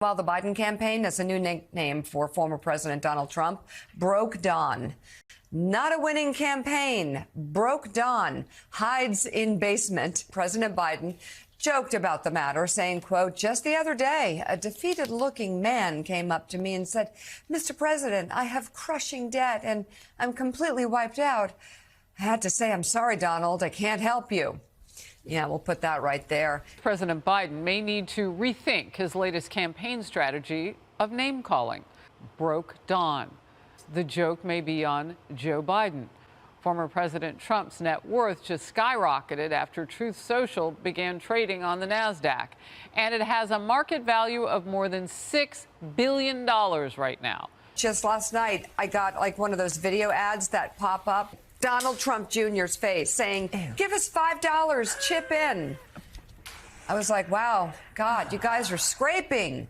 While the Biden campaign, that's a new nickname for former President Donald Trump, broke dawn. Not a winning campaign. Broke dawn. Hides in basement. President Biden joked about the matter, saying, quote, just the other day, a defeated-looking man came up to me and said, Mr. President, I have crushing debt and I'm completely wiped out. I had to say, I'm sorry, Donald, I can't help you. Yeah, we'll put that right there. President Biden may need to rethink his latest campaign strategy of name-calling. Broke dawn. The joke may be on Joe Biden. Former President Trump's net worth just skyrocketed after Truth Social began trading on the NASDAQ. And it has a market value of more than $6 billion right now. Just last night, I got like one of those video ads that pop up. Donald Trump Jr.'s face saying, give us $5, chip in. I was like, wow, God, you guys are scraping.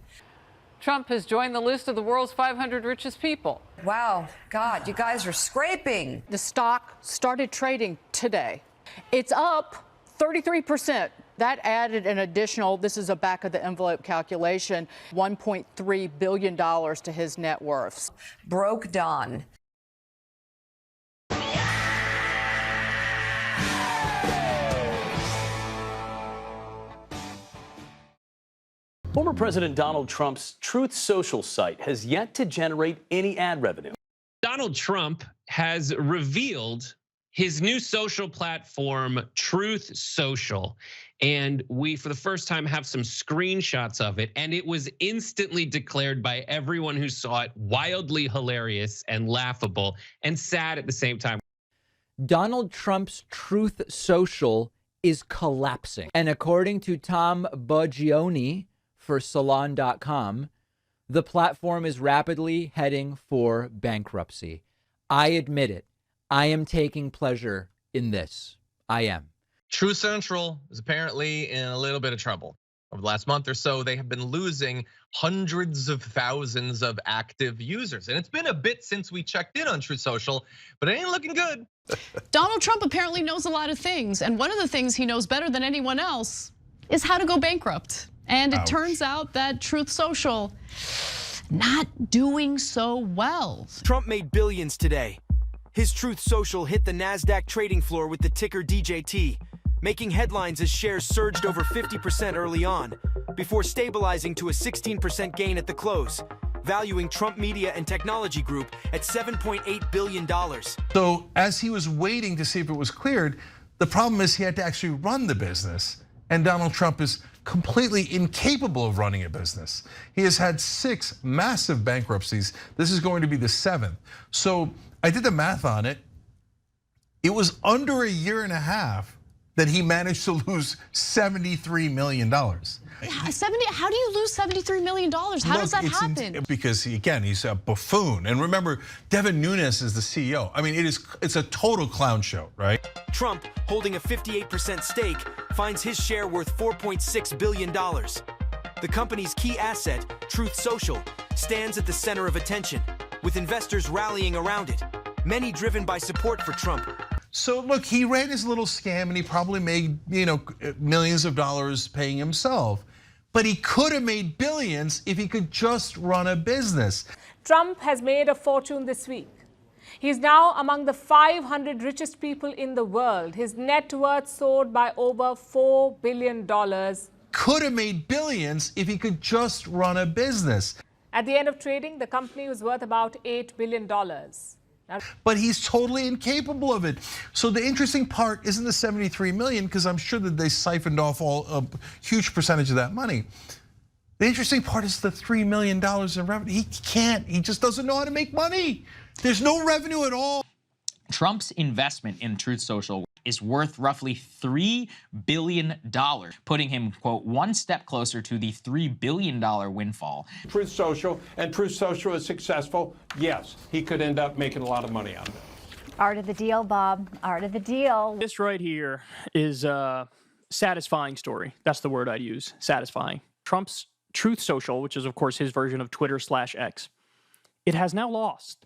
Trump has joined the list of the world's 500 richest people. Wow, God, you guys are scraping. The stock started trading today. It's up 33%. That added an additional, this is a back of the envelope calculation, $1.3 billion to his net worth. Broke dawn. Former President Donald Trump's Truth Social site has yet to generate any ad revenue. Donald Trump has revealed his new social platform, Truth Social. And we, for the first time, have some screenshots of it. And it was instantly declared by everyone who saw it wildly hilarious and laughable and sad at the same time. Donald Trump's Truth Social is collapsing. And according to Tom Boggioni for Salon.com, the platform is rapidly heading for bankruptcy. I admit it. I am taking pleasure in this. I am. Truth Central is apparently in a little bit of trouble. Over the last month or so, they have been losing hundreds of thousands of active users. And it's been a bit since we checked in on Truth Social, but it ain't looking good. Donald Trump apparently knows a lot of things. And one of the things he knows better than anyone else is how to go bankrupt. And it turns out that Truth Social not doing so well. Trump made billions today. His Truth Social hit the NASDAQ trading floor with the ticker DJT, making headlines as shares surged over 50% early on, before stabilizing to a 16% gain at the close, valuing Trump Media and Technology Group at $7.8 billion. So as he was waiting to see if it was cleared, the problem is he had to actually run the business. And Donald Trump is completely incapable of running a business. He has had 6 massive bankruptcies. This is going to be the 7th. So I did the math on it. It was under a year and a half that he managed to lose $73 million. How do you lose $73 million? How does that happen? Because again, he's a buffoon. And remember, Devin Nunes is the CEO. I mean, it's a total clown show, right? Trump, holding a 58% stake, finds his share worth $4.6 billion. The company's key asset, Truth Social, stands at the center of attention, with investors rallying around it, many driven by support for Trump. So look, he ran his little scam and he probably made, millions of dollars paying himself. But he could have made billions if he could just run a business. Trump has made a fortune this week. He's now among the 500 richest people in the world. His net worth soared by over $4 billion. Could have made billions if he could just run a business. At the end of trading, the company was worth about $8 billion. But he's totally incapable of it. So the interesting part isn't the 73 million, because I'm sure that they siphoned off a huge percentage of that money. The interesting part is the $3 million in revenue. He just doesn't know how to make money. There's no revenue at all. Trump's investment in Truth Social is worth roughly $3 billion, putting him, quote, one step closer to the $3 billion windfall. Truth Social is successful. Yes, he could end up making a lot of money on it. Art of the deal, Bob. Art of the deal. This right here is a satisfying story. That's the word I'd use, satisfying. Trump's Truth Social, which is, of course, his version of Twitter/X, it has now lost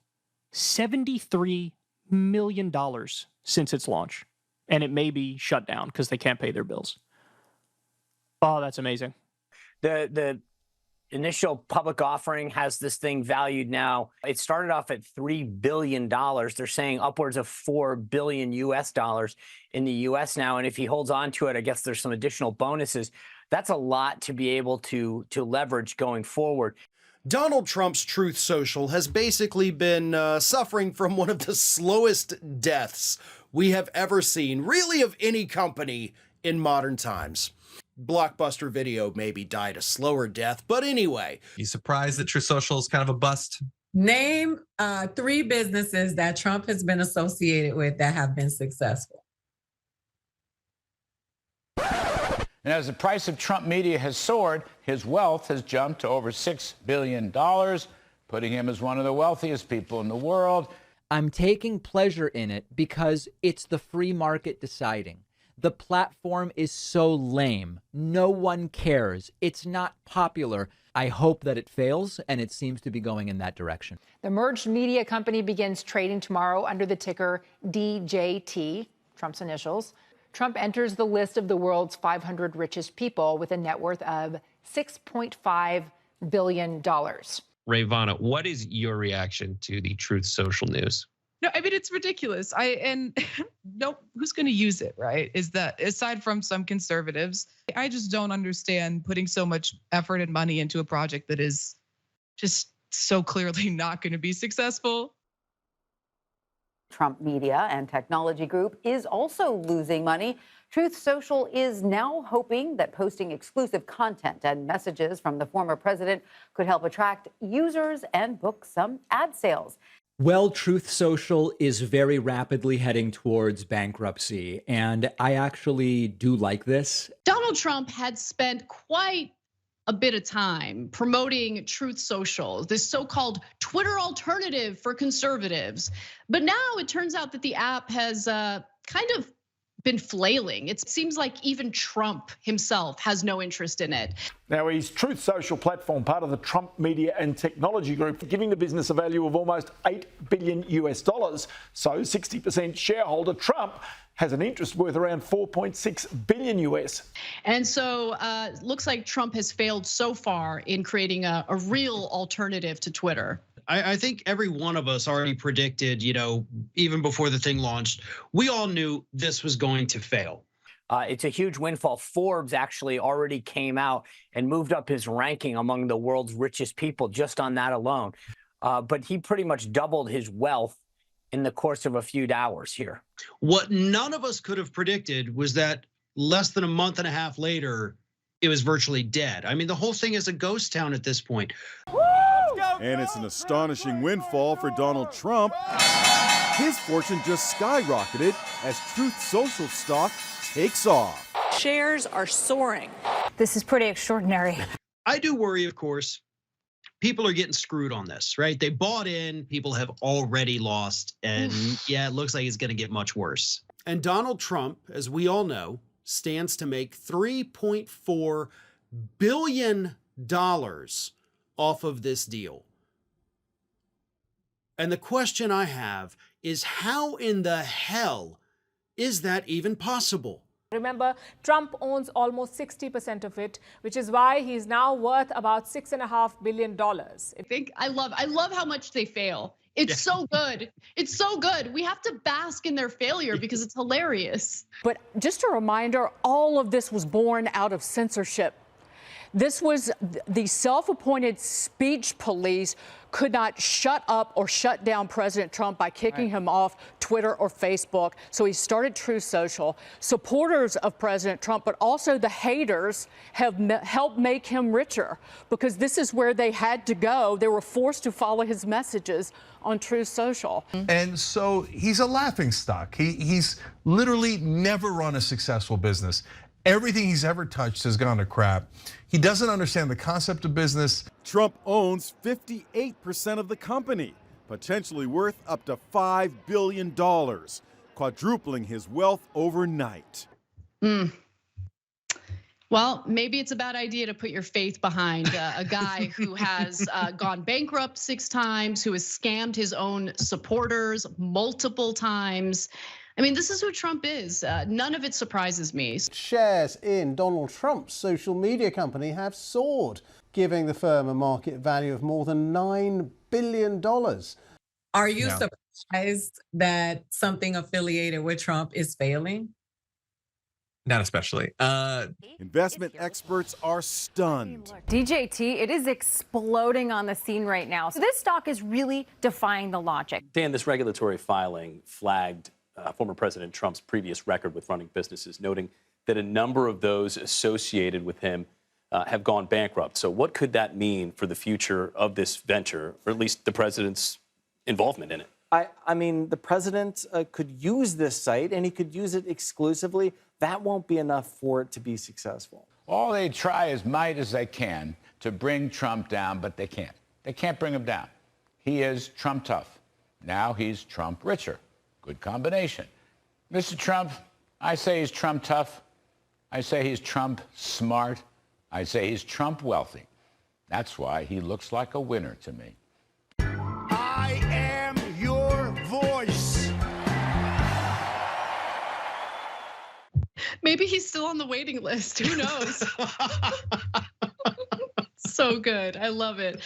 $73 million since its launch. And it may be shut down because they can't pay their bills. Oh, that's amazing. The initial public offering has this thing valued now. It started off at $3 billion. They're saying upwards of $4 billion US dollars in the US now. And if he holds on to it, I guess there's some additional bonuses. That's a lot to be able to leverage going forward. Donald Trump's Truth Social has basically been suffering from one of the slowest deaths we have ever seen, really, of any company in modern times. Blockbuster Video maybe died a slower death, but anyway. You surprised that Truth Social is kind of a bust? Name 3 businesses that Trump has been associated with that have been successful. And as the price of Trump media has soared, his wealth has jumped to over $6 billion, putting him as one of the wealthiest people in the world. I'm taking pleasure in it because it's the free market deciding. The platform is so lame. No one cares. It's not popular. I hope that it fails, and it seems to be going in that direction. The merged media company begins trading tomorrow under the ticker DJT, Trump's initials. Trump enters the list of the world's 500 richest people with a net worth of $6.5 billion. Ravana, what is your reaction to the Truth Social news? No, I mean, it's ridiculous. No, who's going to use it, right? Is that aside from some conservatives, I just don't understand putting so much effort and money into a project that is just so clearly not going to be successful. Trump Media and Technology Group is also losing money. Truth Social is now hoping that posting exclusive content and messages from the former president could help attract users and book some ad sales. Well, Truth Social is very rapidly heading towards bankruptcy, and I actually do like this. Donald Trump had spent quite a bit of time promoting Truth Social, this so-called Twitter alternative for conservatives. But now it turns out that the app has kind of been flailing. It seems like even Trump himself has no interest in it. Now, his Truth Social platform, part of the Trump Media and Technology Group, giving the business a value of almost $8 billion US dollars. So 60% shareholder Trump has an interest worth around 4.6 billion US. And so looks like Trump has failed so far in creating a real alternative to Twitter. I think every one of us already predicted, even before the thing launched, we all knew this was going to fail. It's a huge windfall. Forbes actually already came out and moved up his ranking among the world's richest people just on that alone. But he pretty much doubled his wealth in the course of a few hours here. What none of us could have predicted was that less than a month and a half later, it was virtually dead. I mean, the whole thing is a ghost town at this point. And it's an astonishing windfall for Donald Trump. His fortune just skyrocketed as Truth Social stock takes off. Shares are soaring. This is pretty extraordinary. I do worry, of course. People are getting screwed on this, right? They bought in, people have already lost, and yeah, it looks like it's going to get much worse. And Donald Trump, as we all know, stands to make $3.4 billion off of this deal. And the question I have is, how in the hell is that even possible? Remember, Trump owns almost 60% of it, which is why he's now worth about $6.5 billion. I love how much they fail. It's so good. It's so good. We have to bask in their failure because it's hilarious. But just a reminder, all of this was born out of censorship. This was the self-appointed speech police could not shut up or shut down President Trump by kicking him off Twitter or Facebook. So he started Truth Social. Supporters of President Trump, but also the haters, have helped make him richer because this is where they had to go. They were forced to follow his messages on Truth Social. And so he's a laughingstock. He's literally never run a successful business. Everything he's ever touched has gone to crap. He doesn't understand the concept of business. Trump owns 58% of the company, potentially worth up to $5 billion, quadrupling his wealth overnight. Well, maybe it's a bad idea to put your faith behind a guy who has gone bankrupt 6 times, who has scammed his own supporters multiple times. I mean, this is who Trump is. None of it surprises me. Shares in Donald Trump's social media company have soared. giving the firm a market value of more than $9 billion. Are you surprised that something affiliated with Trump is failing? Not especially. Investment experts are stunned. DJT, it is exploding on the scene right now. So this stock is really defying the logic. Dan, this regulatory filing flagged former President Trump's previous record with running businesses, noting that a number of those associated with him have gone bankrupt. So what could that mean for the future of this venture, or at least the president's involvement in it? I mean, the president could use this site, and he could use it exclusively. That won't be enough for it to be successful. All they try as might as they can to bring Trump down, but they can't. They can't bring him down. He is Trump tough. Now he's Trump richer. Good combination. Mr. Trump, I say he's Trump tough. I say he's Trump smart. I say he's Trump wealthy. That's why he looks like a winner to me. I am your voice. Maybe he's still on the waiting list. Who knows? So good. I love it.